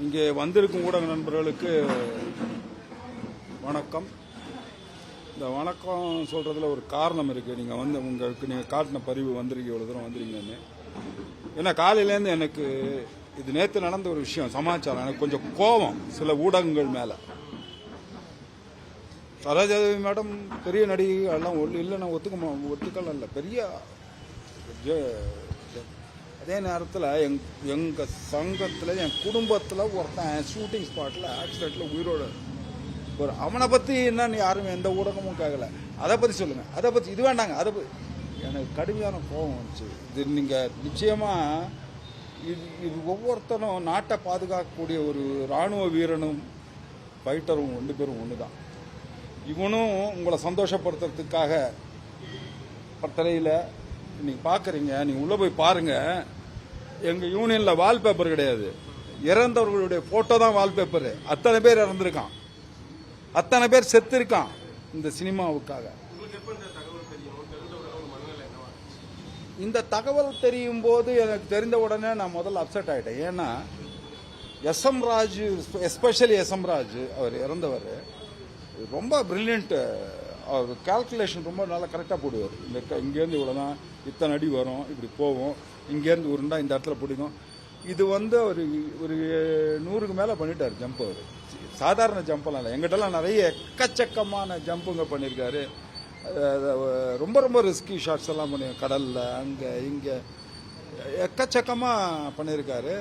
இங்கே வந்திருக்கும் ஊடக நண்பர்களுக்கு வணக்கம். இந்த வணக்கம் சொல்கிறதுல ஒரு காரணம் இருக்குது. நீங்கள் வந்து உங்களுக்கு நீங்கள் காட்டின பதிவு வந்திருக்கீங்க, இவ்வளோ தூரம் வந்துருங்கன்னு. ஏன்னா காலையிலேருந்து எனக்கு இது நேற்று நடந்த ஒரு விஷயம் சமாச்சாரம், எனக்கு கொஞ்சம் கோபம் சில ஊடகங்கள் மேலே. சரோஜாதேவி மேடம் பெரிய நடிகை எல்லாம் இல்லை, நான் ஒத்துக்கலாம் இல்லை, பெரிய. அதே நேரத்தில் எங்கள் சங்கத்தில் என் குடும்பத்தில் ஒருத்தன் ஷூட்டிங் ஸ்பாட்டில் ஆக்சிடெண்ட்டில் உயிரோடு ஒரு அவனை பற்றி என்னன்னு யாரும் எந்த ஊடகமும் கேட்கல. அதை பற்றி சொல்லுங்கள், அதை பற்றி இது வேண்டாங்க. அதை பற்றி எனக்கு கடுமையான கோபம் வந்துச்சு. இது நீங்கள் நிச்சயமாக இது ஒவ்வொருத்தரும் நாட்டை பாதுகாக்கக்கூடிய ஒரு இராணுவ வீரனும் ஃபைட்டரும் 2 பேரும் ஒன்று தான். இவனும் உங்களை சந்தோஷப்படுத்துறதுக்காக பட்டறையில் நீங்கள் பார்க்குறீங்க, நீங்கள் உள்ளே போய் பாருங்கள். எங்கள் யூனியனில் வால்பேப்பர் கிடையாது, இறந்தவர்களுடைய ஃபோட்டோ தான் வால்பேப்பரு. அத்தனை பேர் இறந்துருக்கான், அத்தனை பேர் செத்து இருக்கான் இந்த சினிமாவுக்காக. இந்த தகவல் தெரியும் போது எனக்கு தெரிந்த உடனே நான் முதல்ல அப்செட் ஆகிட்டேன். ஏன்னா SM Raj, especially SM Raj, அவர் இறந்தவர் ரொம்ப பிரில்லியன்ட்டு. அவர் கால்குலேஷன் ரொம்ப நல்லா கரெக்டாக போடுவார். இங்கேருந்து இவ்வளோதான், இத்தனை அடி வரும், இப்படி போவோம், இங்கேருந்து உருண்டா இந்த இடத்துல பிடிக்கும். இது வந்து அவர் ஒரு 100க்கு மேலே பண்ணிட்டார் ஜம்ப். அவர் சாதாரண ஜம்பெல்லாம் இல்லை, எங்கிட்டலாம் நிறைய எக்கச்சக்கமான ஜம்புங்க பண்ணியிருக்காரு. ரொம்ப ரொம்ப ரிஸ்கி ஷாட்ஸ் எல்லாம் பண்ணி கடலில் அங்கே இங்கே எக்கச்சக்கமாக பண்ணியிருக்காரு.